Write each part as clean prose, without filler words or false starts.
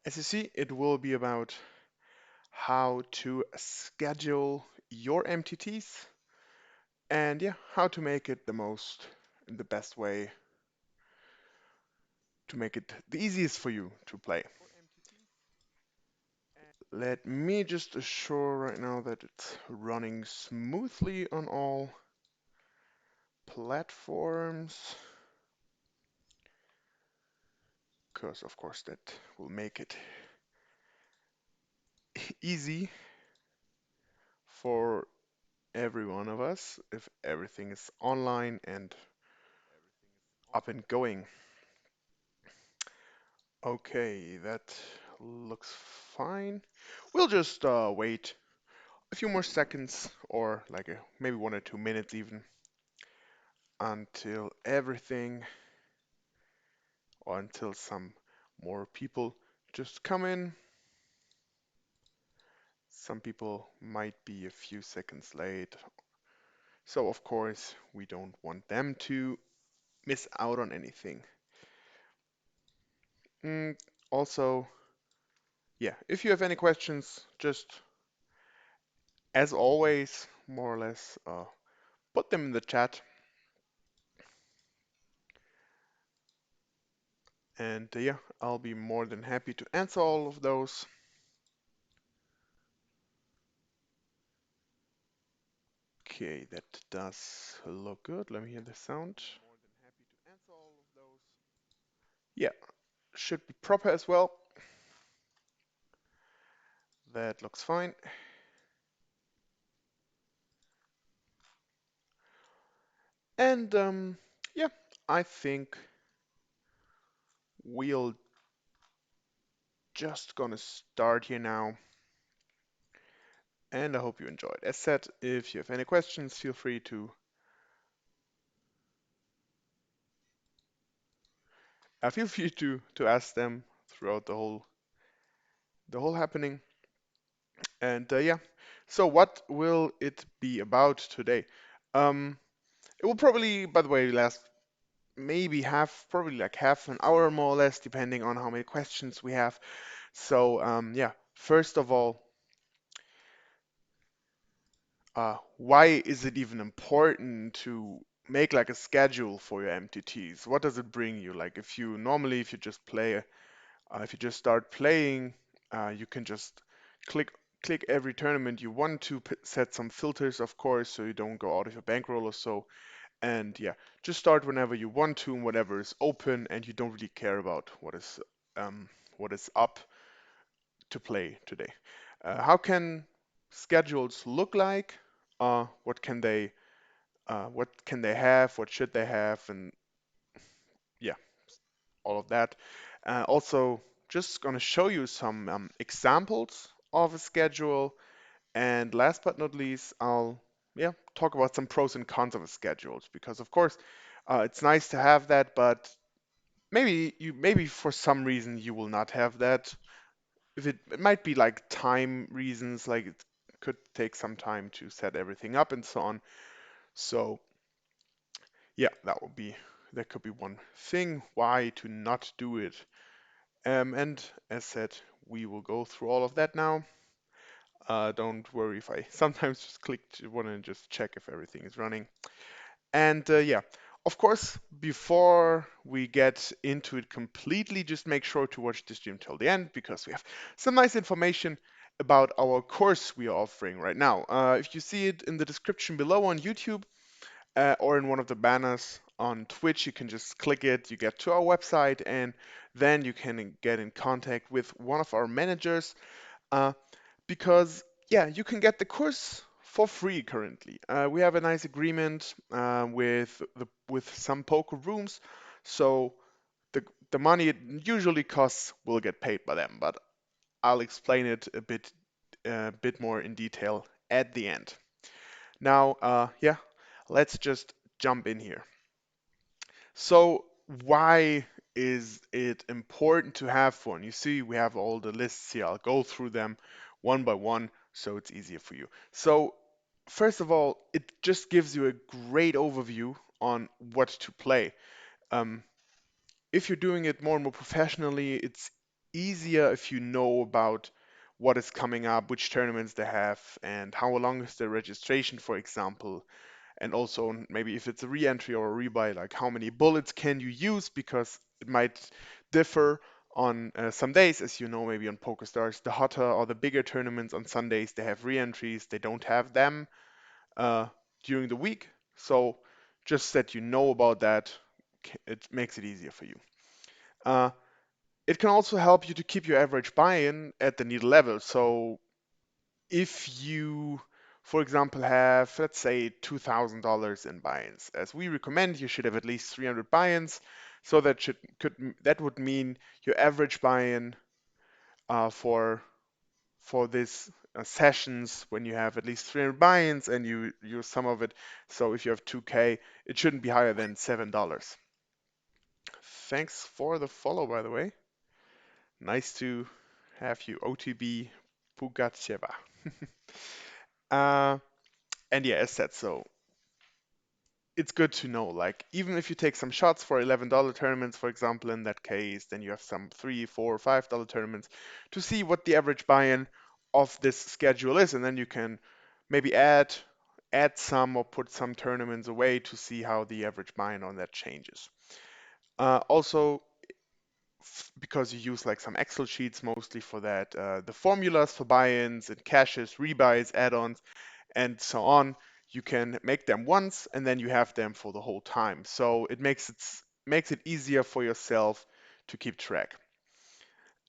As you see, it will be about how to schedule your MTTs and yeah, how to make it the most and the best way to make it the easiest for you to play. Let me just assure right now that it's running smoothly on all platforms, because of course that will make it easy for every one of us if everything is online and up and going. Okay, that looks fine. We'll just wait a few more seconds or like maybe 1 or 2 minutes even until everything or until some more people just come in. Some people might be a few seconds late, so of course we don't want them to miss out on anything. Mm, Also, yeah, if you have any questions, just as always, more or less, put them in the chat, and yeah, I'll be more than happy to answer all of those. Okay, that does look good. Let me hear the sound. Yeah, should be proper as well. That looks fine. And yeah, I think we'll just gonna start here now. And I hope you enjoyed. As said, if you have any questions, feel free to ask them throughout the whole happening. And yeah, so what will it be about today? Um, it will probably, by the way, last maybe probably like half an hour more or less, depending on how many questions we have. So yeah, first of all, why is it even important to make like a schedule for your MTTs? What does it bring you? Like if you just play, if you just start playing, you can just click click every tournament you want to, set some filters, of course, so you don't go out of your bankroll or so. And yeah, just start whenever you want to, and whatever is open, and you don't really care about what is up to play today. How can schedules look like? What can they have? What should they have? And yeah, all of that. Also, just gonna show you some examples of a schedule. And last but not least, I'll yeah talk about some pros and cons of a schedules because of course it's nice to have that, but maybe for some reason you will not have that. If it might be like time reasons, like it could take some time to set everything up and so on. So yeah, that could be one thing why to not do it. And as said, we will go through all of that now. Don't worry if I sometimes just click to want to just check if everything is running. And yeah, of course, before we get into it completely, just make sure to watch the stream till the end because we have some nice information about our course we are offering right now. If you see it in the description below on YouTube or in one of the banners on Twitch, you can just click it, you get to our website, and then you can get in contact with one of our managers uh, because yeah, you can get the course for free currently. We have a nice agreement with some poker rooms, so the money it usually costs will get paid by them, but I'll explain it a bit more in detail at the end. Now, yeah, let's just jump in here. So why is it important to have one? You see, we have all the lists here. I'll go through them one by one so it's easier for you. So first of all, it just gives you a great overview on what to play. Um, if you're doing it more and more professionally, it's easier if you know about what is coming up, which tournaments they have, and how long is the registration, for example, and also maybe if it's a re-entry or a rebuy, like how many bullets can you use, because it might differ on some days, as you know, maybe on PokerStars, the hotter or the bigger tournaments on Sundays, they have re-entries, they don't have them uh, during the week. So just that you know about that, it makes it easier for you. Uh, it can also help you to keep your average buy-in at the needle level. So if you, for example, have, let's say, $2,000 in buy-ins, as we recommend, you should have at least 300 buy-ins. So that would mean your average buy-in for this sessions when you have at least 300 buy-ins and you use some of it. So if you have 2K, it shouldn't be higher than $7. Thanks for the follow, by the way. Nice to have you, OTB Pugacheva. uh, and yeah, as said, so it's good to know, like, even if you take some shots for $11 tournaments, for example, in that case, then you have some 3, 4, $5 tournaments to see what the average buy-in of this schedule is, and then you can maybe add some or put some tournaments away to see how the average buy-in on that changes. Also, because you use like some Excel sheets mostly for that, the formulas for buy-ins and caches, rebuys, add-ons, and so on, you can make them once and then you have them for the whole time. So it makes it easier for yourself to keep track.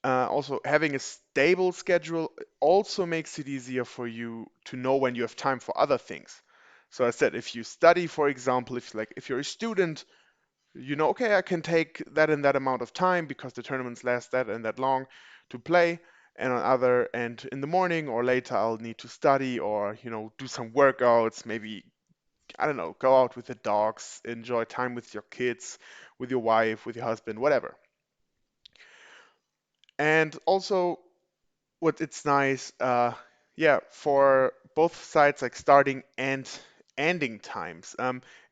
Also, having a stable schedule also makes it easier for you to know when you have time for other things. So I said, if you study, for example, if you're a student, you know, okay, I can take that and that amount of time because the tournaments last that and that long to play. And on other, and in the morning or later, I'll need to study or, do some workouts, maybe, I don't know, go out with the dogs, enjoy time with your kids, with your wife, with your husband, whatever. And also, what it's nice, yeah, for both sides, like starting and ending times.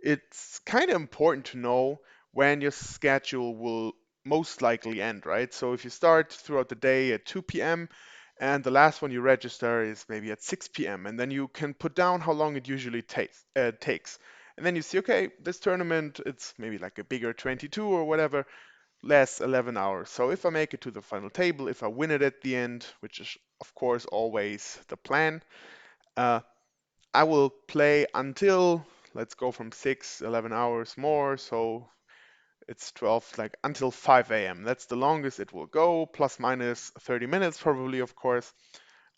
It's kind of important to know when your schedule will most likely end, right? So if you start throughout the day at 2 p.m. and the last one you register is maybe at 6 p.m., and then you can put down how long it usually takes. And then you see, okay, this tournament, it's maybe like a bigger 22 or whatever, less 11 hours. So if I make it to the final table, if I win it at the end, which is of course always the plan, uh, I will play until, let's go from 6, 11 hours more, so it's 12, like until 5 a.m. That's the longest it will go, plus minus 30 minutes probably, of course,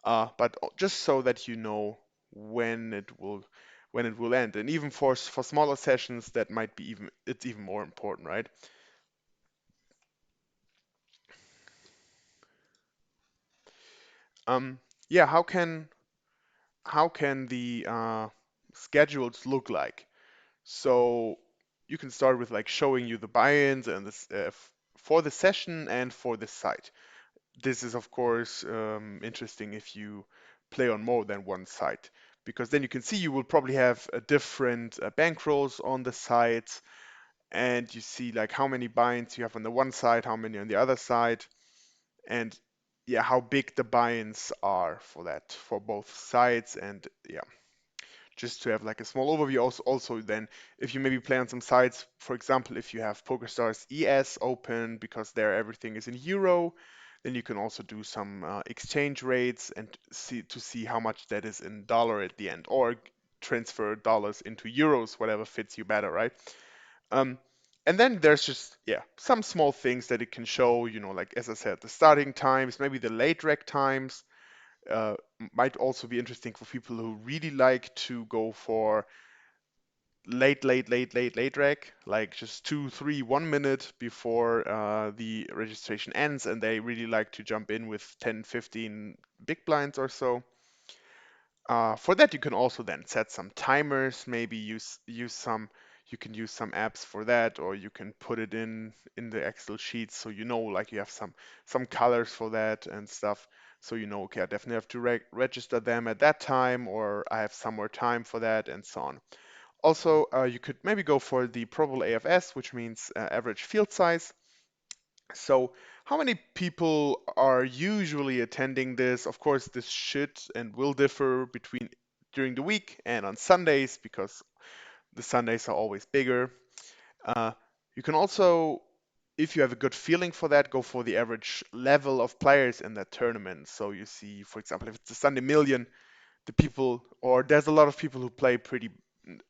but just so that you know when it will when it will end. And even for smaller sessions, that might be even more important, right? Um, yeah, how can the schedules look like? So you can start with like showing you the buy-ins and this for the session and for the site. This is of course interesting if you play on more than one site, because then you can see you will probably have different bankrolls on the sites, and you see like how many buy-ins you have on the one side, how many on the other side, and yeah, how big the buy-ins are for that for both sides, and yeah, just to have like a small overview. Also then, if you maybe play on some sites, for example, if you have PokerStars ES open because there everything is in euro, then you can also do some exchange rates and see how much that is in dollar at the end, or transfer dollars into euros, whatever fits you better, right? Um, and then there's just, yeah, some small things that it can show, like as I said, the starting times, maybe the late rec times, uh, might also be interesting for people who really like to go for late rec, like just 2, 3, 1 minute before the registration ends, and they really like to jump in with 10, 15 big blinds or so. For that, you can also then set some timers, maybe you can use some apps for that, or you can put it in the Excel sheets so you know, like you have some colors for that and stuff. So you know, okay, I definitely have to register them at that time, or I have some more time for that, and so on. Also, you could maybe go for the probable AFS, which means average field size. So, how many people are usually attending this? Of course, this should and will differ between during the week and on Sundays because the Sundays are always bigger. Uh, you can also, if you have a good feeling for that, go for the average level of players in that tournament. So you see, for example, if it's a Sunday Million, the people, or there's a lot of people who play pretty,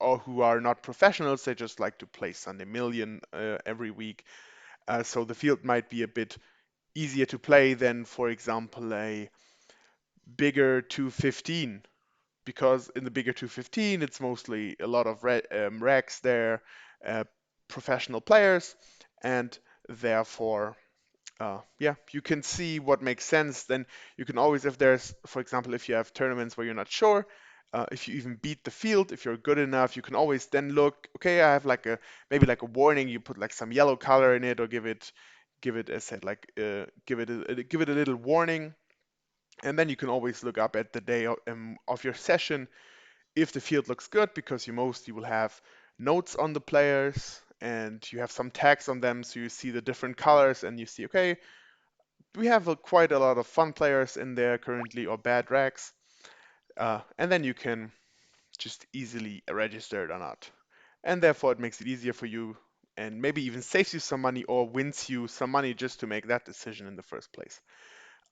or who are not professionals, they just like to play Sunday Million every week. So the field might be a bit easier to play than, for example, a bigger 215, because in the bigger 215 it's mostly a lot of racks there, uh, professional players, and therefore, yeah, you can see what makes sense. Then you can always, if there's, for example, if you have tournaments where you're not sure, if you even beat the field, if you're good enough, you can always then look, okay, I have like a, maybe like a warning, you put like some yellow color in it, or give it as said, like give it a little warning. And then you can always look up at the day of your session if the field looks good, because you mostly will have notes on the players and you have some tags on them, so you see the different colors and you see, okay, we have quite a lot of fun players in there currently, or bad racks, and then you can just easily register it or not. And therefore, it makes it easier for you and maybe even saves you some money or wins you some money just to make that decision in the first place.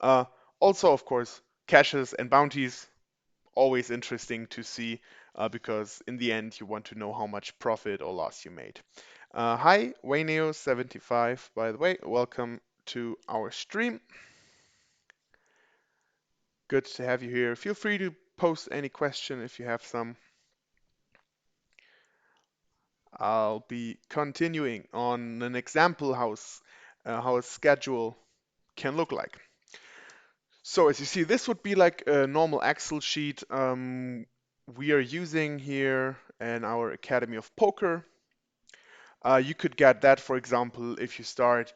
Uh, Also, of course, caches and bounties, always interesting to see, because in the end, you want to know how much profit or loss you made. Hi, Wayneo75, by the way, welcome to our stream. Good to have you here. Feel free to post any question if you have some. I'll be continuing on an example how a schedule can look like. So as you see, this would be like a normal Excel sheet we are using here in our Academy of Poker. You could get that, for example, if you start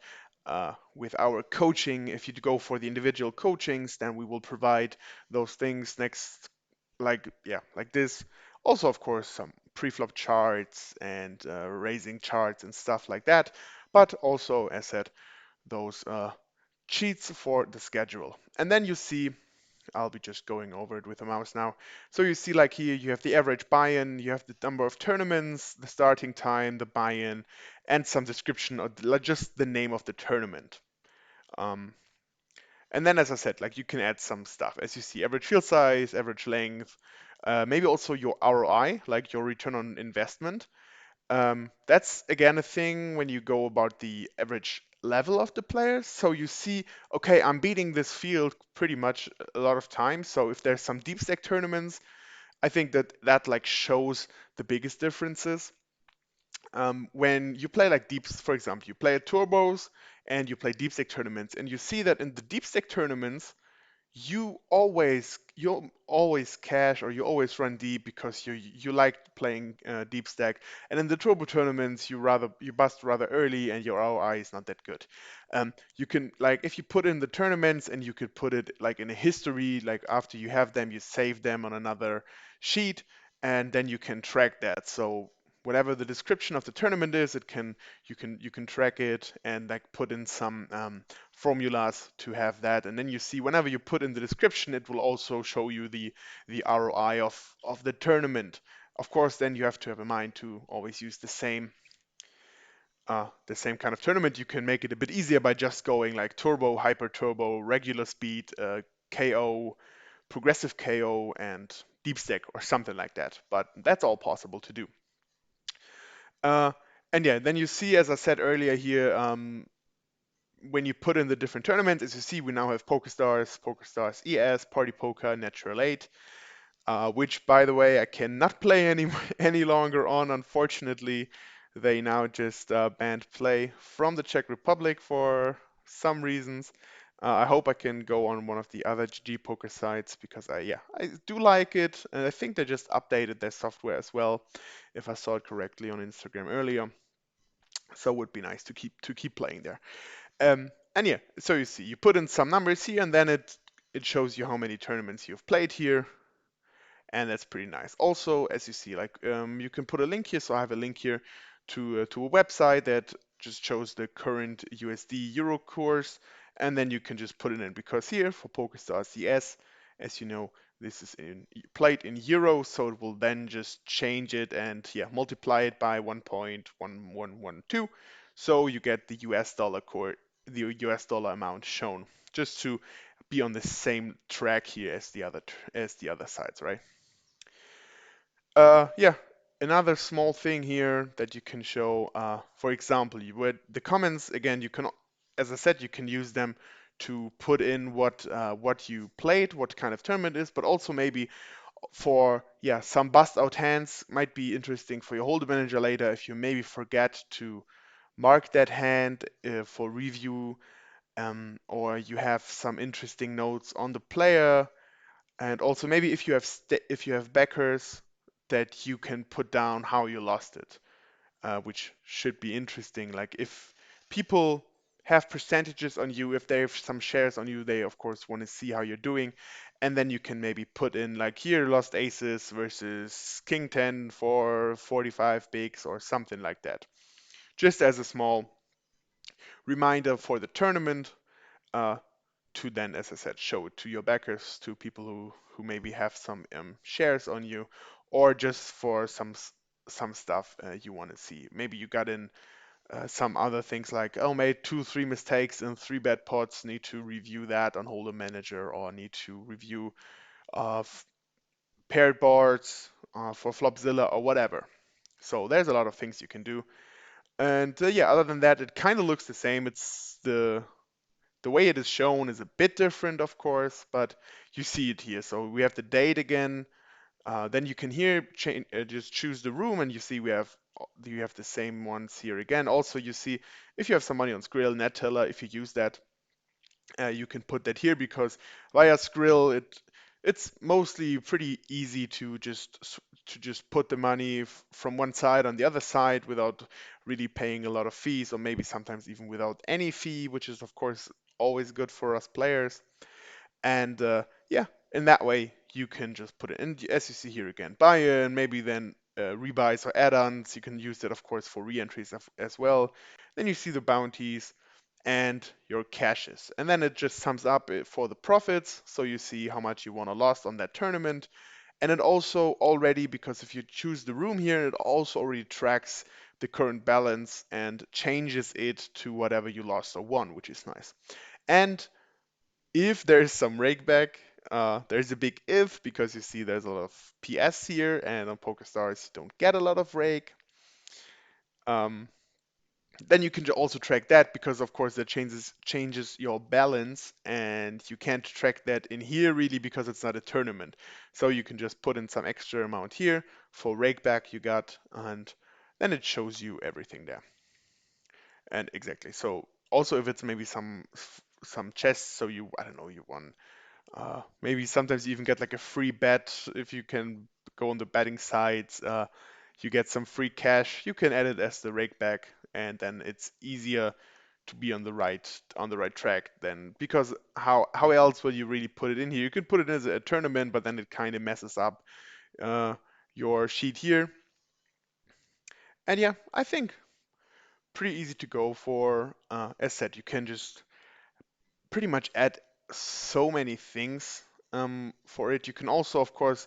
with our coaching. If you go for the individual coachings, then we will provide those things next, like, yeah, like this. Also, of course, some pre-flop charts and raising charts and stuff like that. But also, as said, those cheats for the schedule. And then you see, I'll be just going over it with a mouse now. So you see, like here, you have the average buy-in, you have the number of tournaments, the starting time, the buy-in, and some description, or like just the name of the tournament. Um, and then, as I said, like you can add some stuff. As you see, average field size, average length, maybe also your ROI, like your return on investment. That's again a thing when you go about the average level of the players. So you see, okay, I'm beating this field pretty much a lot of times. So if there's some deep stack tournaments, I think that like shows the biggest differences. When you play like deeps, for example, you play at turbos and you play deep stack tournaments, and you see that in the deep stack tournaments, you always cash, or you always run deep because you like playing deep stack. And in the turbo tournaments, you bust rather early and your ROI is not that good. You can, like, if you put in the tournaments, and you could put it like in a history, like after you have them, you save them on another sheet, and then you can track that. So whatever the description of the tournament is, you can track it and like put in some formulas to have that. And then you see, whenever you put in the description, it will also show you the ROI of the tournament. Of course, then you have to have in mind to always use the same kind of tournament. You can make it a bit easier by just going like turbo, hyper turbo, regular speed, KO, progressive KO, and deep stack, or something like that. But that's all possible to do. Uh, and yeah, then you see, as I said earlier here, when you put in the different tournaments, as you see, we now have PokerStars ES, Party Poker, Natural 8, which, by the way, I cannot play any longer on, unfortunately. They now just banned play from the Czech Republic for some reasons. I hope I can go on one of the other GG poker sites, because I do like it, and I think they just updated their software as well, if I saw it correctly on Instagram earlier. So it would be nice to keep playing there. And yeah, so you see, you put in some numbers here, and then it shows you how many tournaments you've played here, and that's pretty nice. Also, as you see, like you can put a link here. So I have a link here to a website that just shows the current USD euro course, and then you can just put it in because here for PokerStars CS, as you know, this is played in euro, so it will then just change it and yeah, multiply it by 1.1112, so you get the US dollar amount shown, just to be on the same track here as the other sides, right? Yeah, another small thing here that you can show, for example, you would the comments again. You can, as I said, you can use them to put in what you played, what kind of tournament it is, but also maybe for yeah some bust out hands might be interesting for your holder manager later if you maybe forget to mark that hand for review, or you have some interesting notes on the player, and also maybe if you have backers that you can put down how you lost it, which should be interesting. Like if people have percentages on you, if they have some shares on you, they of course want to see how you're doing. And then you can maybe put in like here lost aces versus king 10 for 45 bigs or something like that. Just as a small reminder for the tournament, uh, to then, as I said, show it to your backers, to people who maybe have some shares on you, or just for some stuff you want to see. Maybe you got in some other things like, oh, made two, three mistakes in three bad pots, need to review that on Holder Manager, or need to review paired boards for Flopzilla or whatever. So there's a lot of things you can do. And yeah, other than that, it kind of looks the same. It's the way it is shown is a bit different, of course, but you see it here. So we have the date again. Then you can here just choose the room, and you see you have the same ones here again. Also, you see if you have some money on Skrill, NetTeller, if you use that, you can put that here because via Skrill it's mostly pretty easy to just put the money from one side on the other side without really paying a lot of fees, or maybe sometimes even without any fee, which is of course always good for us players. And yeah, in that way, you can just put it in, as you see here again, buy-in, maybe then rebuys or add-ons. You can use that, of course, for re-entries as well. Then you see the bounties and your cashes. And then it just sums up for the profits. So you see how much you won or lost on that tournament. And it also already, because if you choose the room here, it also already tracks the current balance and changes it to whatever you lost or won, which is nice. And if there's some rakeback, there's a big if because you see there's a lot of PS here, and on PokerStars you don't get a lot of rake. Um, then you can also track that because of course that changes your balance, and you can't track that in here really because it's not a tournament. So you can just put in some extra amount here for rakeback you got, and then it shows you everything there. And exactly. So also if it's maybe some chests, so you I don't know you won. Maybe sometimes you even get like a free bet if you can go on the betting sites. You get some free cash. You can add it as the rake back, and then it's easier to be on the right track then, because how else will you really put it in here? You could put it as a tournament, but then it kind of messes up uh, your sheet here. And yeah, I think pretty easy to go for. As said, you can just pretty much add so many things for it. You can also, of course,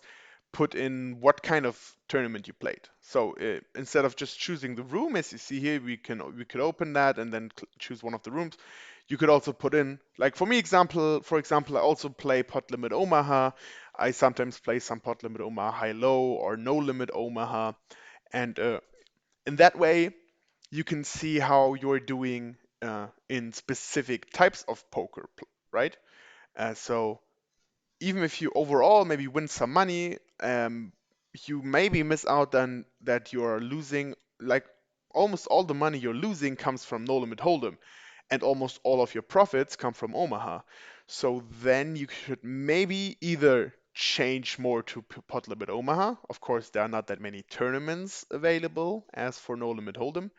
put in what kind of tournament you played. So instead of just choosing the room, as you see here, we could open that and then choose one of the rooms. You could also put in, like for example, I also play pot limit Omaha. I sometimes play some pot limit Omaha high low or no limit Omaha, and in that way you can see how you're doing in specific types of poker, right? So even if you overall maybe win some money, you maybe miss out on that you're losing, like almost all the money you're losing comes from no limit hold'em, and almost all of your profits come from Omaha. So then you should maybe either change more to pot limit Omaha. Of course, there are not that many tournaments available as for no limit hold'em,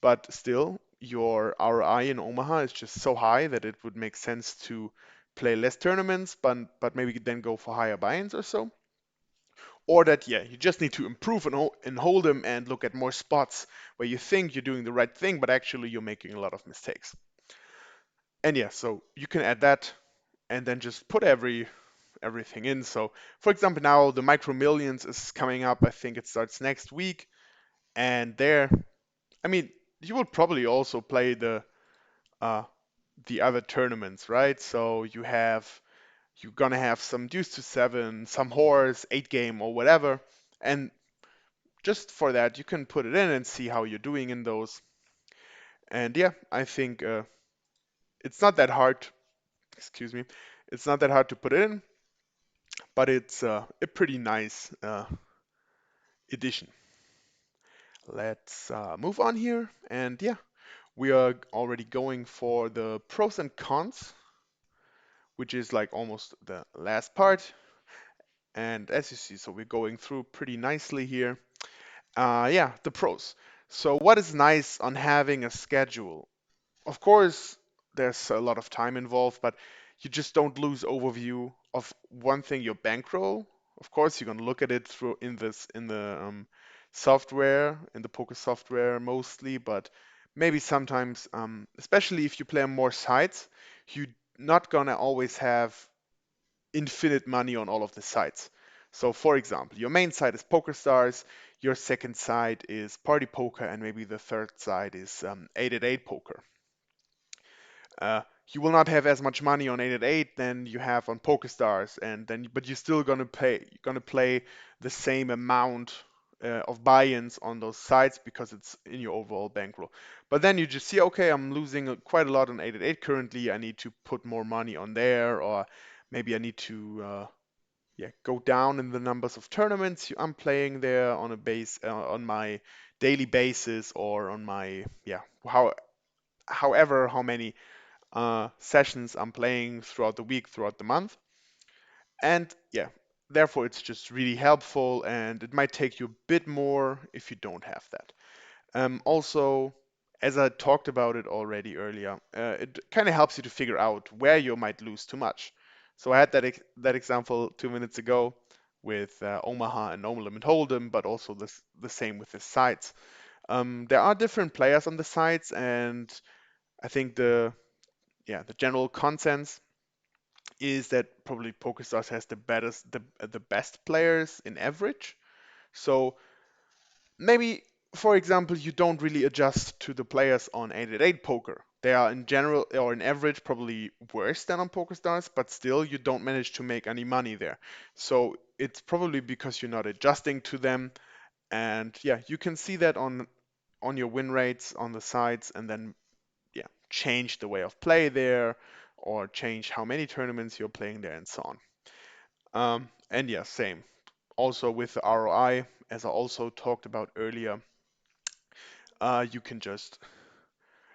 but still, your ROI in Omaha is just so high that it would make sense to play less tournaments, but maybe then go for higher buy-ins or so. or that, yeah, you just need to improve and hold them and look at more spots where you think you're doing the right thing, but actually you're making a lot of mistakes. And yeah, so you can add that and then just put everything in. So for example, now the Micro Millions is coming up. I think it starts next week. And there, I mean, you will probably also play uh, the other tournaments, right? So you're gonna have some deuce to seven, some horse, eight game or whatever, and just for that you can put it in and see how you're doing in those. And yeah, I think it's not that hard. Excuse me, it's not that hard to put in, but it's a pretty nice addition. Let's move on here, and yeah, we are already going for the pros and cons, which is like almost the last part. And as you see, so we're going through pretty nicely here. Yeah, the pros. So what is nice on having a schedule? Of course, there's a lot of time involved, but you just don't lose overview of one thing, your bankroll. Of course, you're gonna look at it through in the software, in the poker software mostly, but maybe sometimes, especially if you play on more sites, you're not gonna always have infinite money on all of the sites. So for example, your main site is PokerStars, your second site is Party Poker, and maybe the third site is 888 Poker. You will not have as much money on 888 than you have on PokerStars, and then but you're still gonna play the same amount of buy-ins on those sites because it's in your overall bankroll. But then you just see, okay, I'm losing quite a lot on 888 currently. I need to put more money on there, or maybe I need to yeah, go down in the numbers of tournaments I'm playing there on a base on my daily basis or on my yeah however how many sessions I'm playing throughout the week, throughout the month. And yeah, therefore it's just really helpful and it might take you a bit more if you don't have that. Also, as I talked about it already earlier, it kind of helps you to figure out where you might lose too much. So I had that example 2 minutes ago with Omaha and No Limit Hold'em, but also the same with the sites. There are different players on the sites, and I think the general consensus is that probably PokerStars has the best players in average. So maybe, for example, you don't really adjust to the players on 888 Poker. They are in general or in average probably worse than on PokerStars, but still you don't manage to make any money there. So it's probably because you're not adjusting to them. And yeah, you can see that on your win rates on the sites, and then yeah, change the way of play there or change how many tournaments you're playing there and so on. And yeah, same. Also with the ROI, as I also talked about earlier, uh, you can just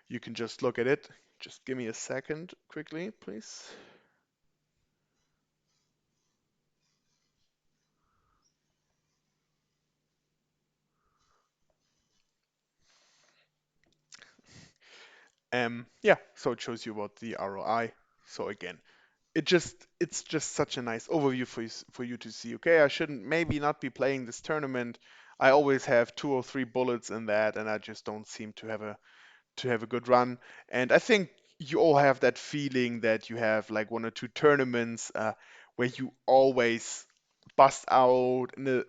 you can just look at it. Just give me a second quickly, please. Yeah, so it shows you about the ROI. So again, it's just such a nice overview for you to see. Okay, I shouldn't maybe not be playing this tournament. I always have two or three bullets in that, and I just don't seem to have a good run. And I think you all have that feeling that you have like one or two tournaments where you always bust out in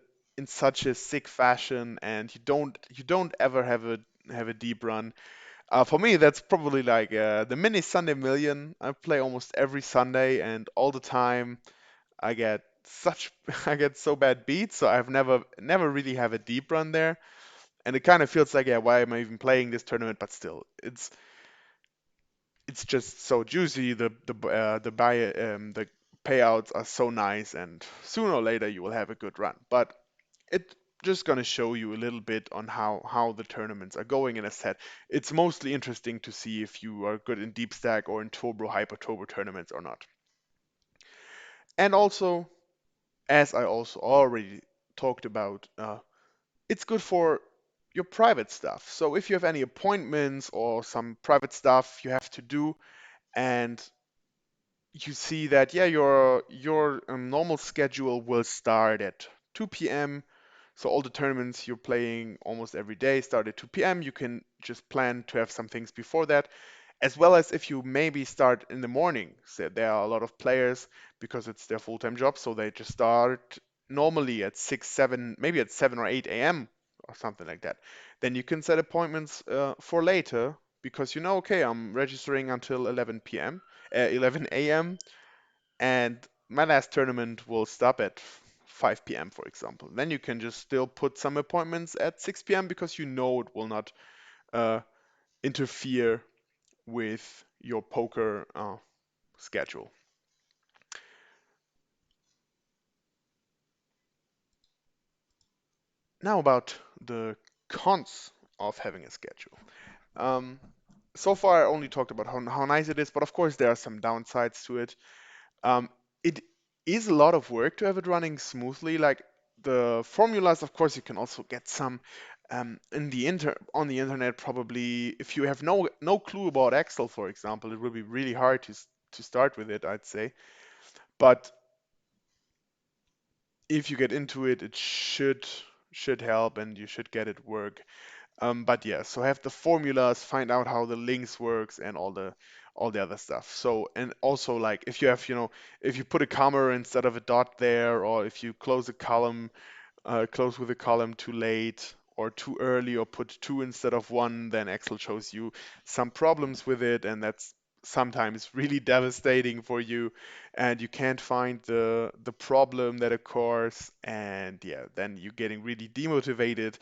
such a sick fashion, and you don't ever have a deep run. For me, that's probably like the mini Sunday Million. I play almost every Sunday, and all the time I get such I get so bad beats, so I've never really have a deep run there. And it kind of feels like, yeah, why am I even playing this tournament? But still, it's just so juicy. The payouts are so nice, and sooner or later you will have a good run. But it just gonna show you a little bit on how the tournaments are going in a set. It's mostly interesting to see if you are good in deep stack or in turbo hyper turbo tournaments or not. And also, as I also already talked about, it's good for your private stuff. So if you have any appointments or some private stuff you have to do, and you see that yeah your normal schedule will start at 2 p.m. So all the tournaments you're playing almost every day start at 2 p.m. You can just plan to have some things before that, as well as if you maybe start in the morning. So there are a lot of players because it's their full-time job, so they just start normally at 6, 7, maybe at 7 or 8 a.m. or something like that. Then you can set appointments for later because you know, okay, I'm registering until 11 p.m., 11 a.m., and my last tournament will stop at 5 p.m., for example. Then you can just still put some appointments at 6 p.m. because you know it will not uh, interfere with your poker schedule. Now about the cons of having a schedule. Um, so far, I only talked about how nice it is, but of course, there are some downsides to it. It is a lot of work to have it running smoothly. Like the formulas, of course, you can also get some in the on the internet. Probably, if you have no clue about Excel, for example, it will be really hard to start with it, I'd say. But if you get into it, it should help, and you should get it work. But yeah, so have the formulas, find out how the links works, and all the other stuff. So and also like if you have if you put a comma instead of a dot there, or if you close a column close with a column too late or too early, or put two instead of one, then Excel shows you some problems with it, and that's sometimes really devastating for you, and you can't find the problem that occurs, and yeah, then you're getting really demotivated.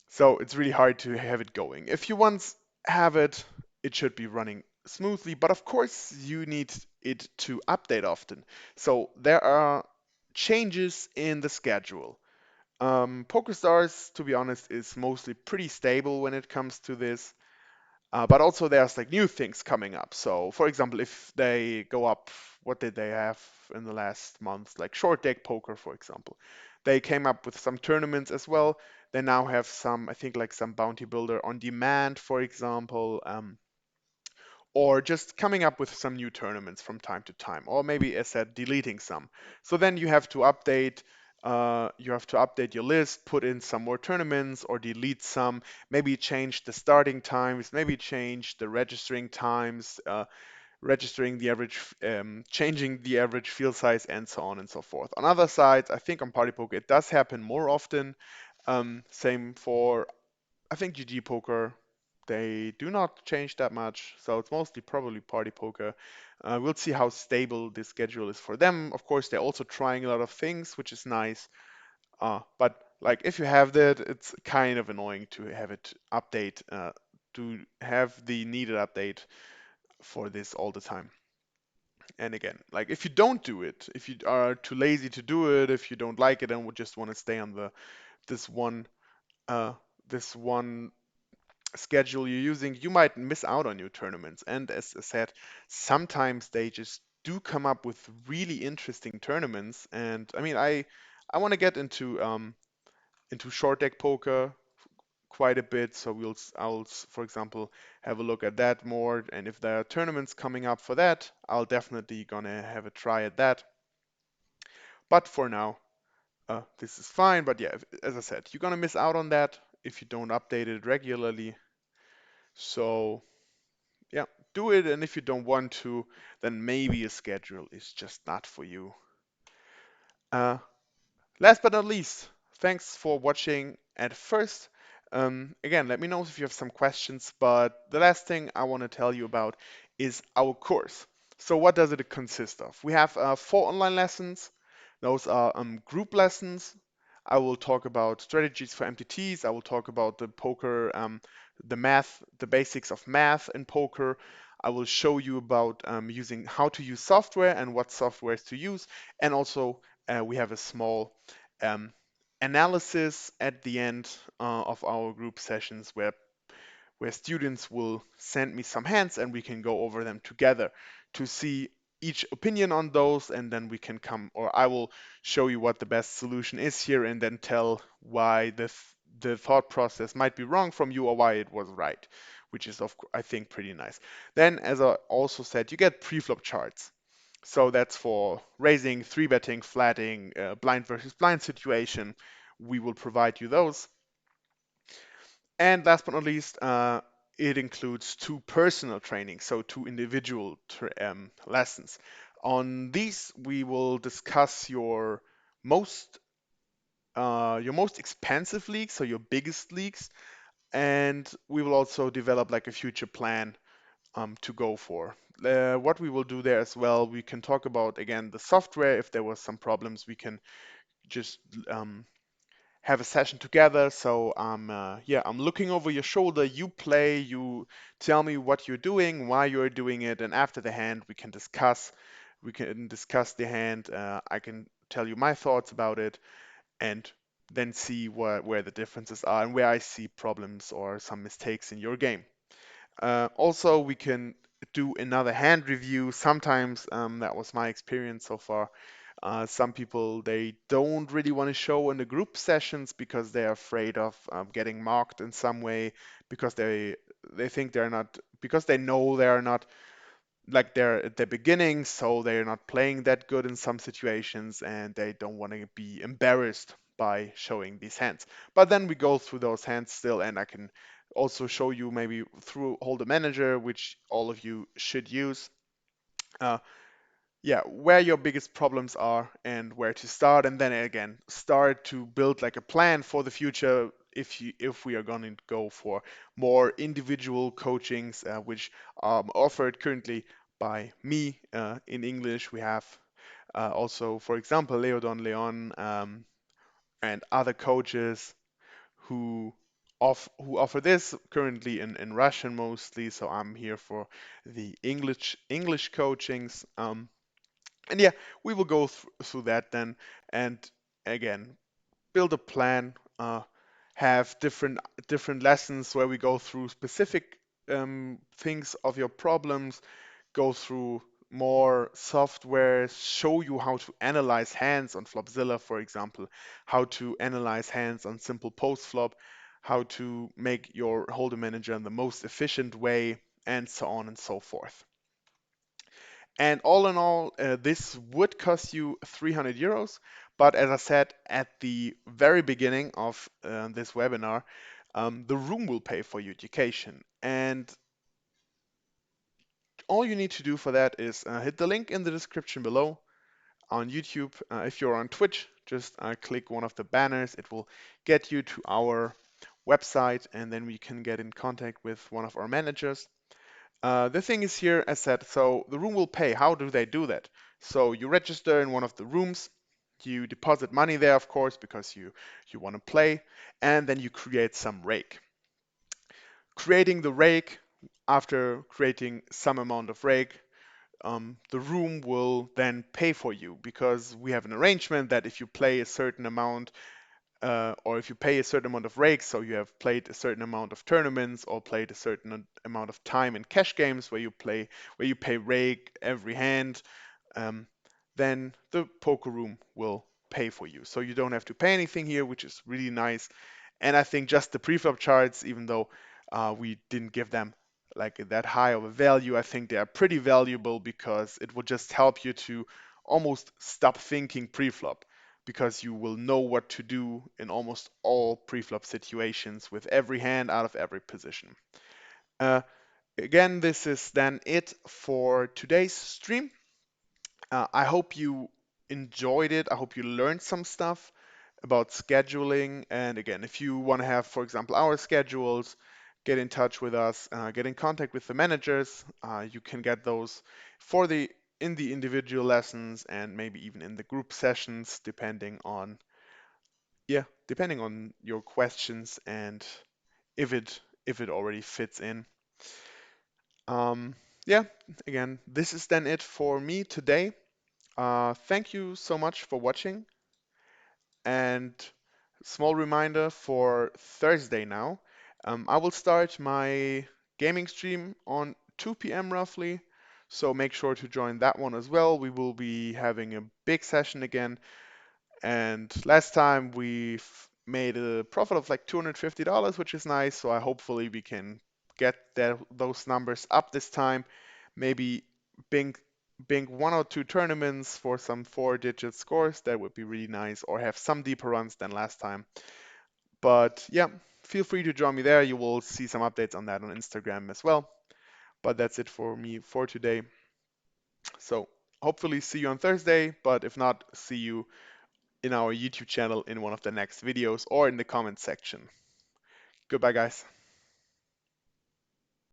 So it's really hard to have it going. If you once have it, it should be running smoothly, but of course you need it to update often. So there are changes in the schedule. PokerStars, to be honest, is mostly pretty stable when it comes to this. But also there's like new things coming up. So for example, if they go up, what did they have in the last month? Like short deck poker, for example. They came up with some tournaments as well. They now have some, I think like some bounty builder on demand, for example. Or just coming up with some new tournaments from time to time, or maybe as said, deleting some. So then you have to update your list, put in some more tournaments, or delete some. Maybe change the starting times, maybe change the registering times, registering the average, changing the average field size, and so on and so forth. On other sides, I think on Party Poker it does happen more often. Same for I think GG Poker, they do not change that much, so it's mostly probably Party Poker. We'll see how stable this schedule is for them. Of course, they're also trying a lot of things, which is nice. But like if you have that, it's kind of annoying to have it update, to have the needed update for this all the time. And again, like if you don't do it, if you are too lazy to do it, if you don't like it and would just want to stay on the this one uh, this one schedule you're using, you might miss out on new tournaments. And as I said, sometimes they just do come up with really interesting tournaments. And I mean, I want to get into short deck poker quite a bit, so I'll for example have a look at that more. And if there are tournaments coming up for that, I'll definitely gonna have a try at that. But for now, this is fine. But yeah, as I said, you're gonna miss out on that if you don't update it regularly. So yeah, do it. And if you don't want to, then maybe a schedule is just not for you. Uh, Last but not least, thanks for watching at first. Again, let me know if you have some questions, but the last thing I want to tell you about is our course. So what does it consist of? We have 4 online lessons. Those are group lessons. I will talk about strategies for MTTs. I will talk about the poker, the math, the basics of math in poker. I will show you about using how to use software and what softwares to use. And also we have a small um, analysis at the end of our group sessions where students will send me some hands and we can go over them together to see each opinion on those, and then we can come, or I will show you what the best solution is here and then tell why the thought process might be wrong from you or why it was right, which is I think pretty nice. Then, as I also said, you get pre-flop charts. So that's for raising, three betting, flatting, blind versus blind situation. We will provide you those. And last but not least, it includes two personal trainings, so two individual lessons. On these, we will discuss your most expensive leagues, so your biggest leagues, and we will also develop like a future plan to go for. What we will do there as well, we can talk about again the software. If there was some problems, we can just have a session together. So yeah, I'm looking over your shoulder. You play, you tell me what you're doing, why you're doing it, and after the hand, we can discuss. We can discuss the hand. I can tell you my thoughts about it, and then see where the differences are and where I see problems or some mistakes in your game. Also, we can do another hand review. Sometimes that was my experience so far. Some people they don't really want to show in the group sessions because they're afraid of getting marked in some way because they think they're not because they know they're not like they're at the beginning, so they're not playing that good in some situations and they don't want to be embarrassed by showing these hands. But then we go through those hands still, and I can also show you maybe through Hold a Manager, which all of you should use. Uh, yeah, where your biggest problems are and where to start, and then again start to build like a plan for the future if we are going to go for more individual coachings, which are offered currently by me in English. We have also, for example, Leo Don Leon and other coaches who who offer this currently in Russian mostly. So I'm here for the English coachings. And yeah, we will go through that then, and again, build a plan, have different lessons where we go through specific things of your problems, go through more software, show you how to analyze hands on Flopzilla, for example, how to analyze hands on simple post flop, how to make your holder manager in the most efficient way, and so on and so forth. And all in all, this would cost you 300 euros. But as I said at the very beginning of this webinar, the room will pay for your education. And all you need to do for that is hit the link in the description below on YouTube. If you're on Twitch, just click one of the banners. It will get you to our website, and then we can get in contact with one of our managers. The thing is here, as said, so the room will pay. How do they do that? So you register in one of the rooms, you deposit money there, of course, because you want to play, and then you create some rake. Creating the rake, after creating some amount of rake, the room will then pay for you because we have an arrangement that if you play a certain amount or if you pay a certain amount of rakes, so you have played a certain amount of tournaments or played a certain amount of time in cash games where you pay rake every hand, um, then the poker room will pay for you. So you don't have to pay anything here, which is really nice. And I think just the preflop charts, even though we didn't give them like that high of a value, I think they are pretty valuable because it will just help you to almost stop thinking preflop because you will know what to do in almost all preflop situations with every hand out of every position. Uh, Again, this is then it for today's stream. I hope you enjoyed it. I hope you learned some stuff about scheduling. And again, if you want to have, for example, our schedules, get in touch with us, get in contact with the managers. You can get those for the in the individual lessons and maybe even in the group sessions, depending on your questions and if it already fits in. Um, yeah, again, this is then it for me today. Thank you so much for watching. And small reminder for Thursday now. I will start my gaming stream on 2 p.m. roughly. So make sure to join that one as well. We will be having a big session again. And last time we made a profit of like $250, which is nice. So I hopefully we can get those numbers up this time. Maybe bring bank one or two tournaments for some four-digit scores. That would be really nice, or have some deeper runs than last time. But yeah, feel free to join me there. You will see some updates on that on Instagram as well. But that's it for me for today. So hopefully see you on Thursday, but if not, see you in our YouTube channel in one of the next videos or in the comment section. Goodbye, guys.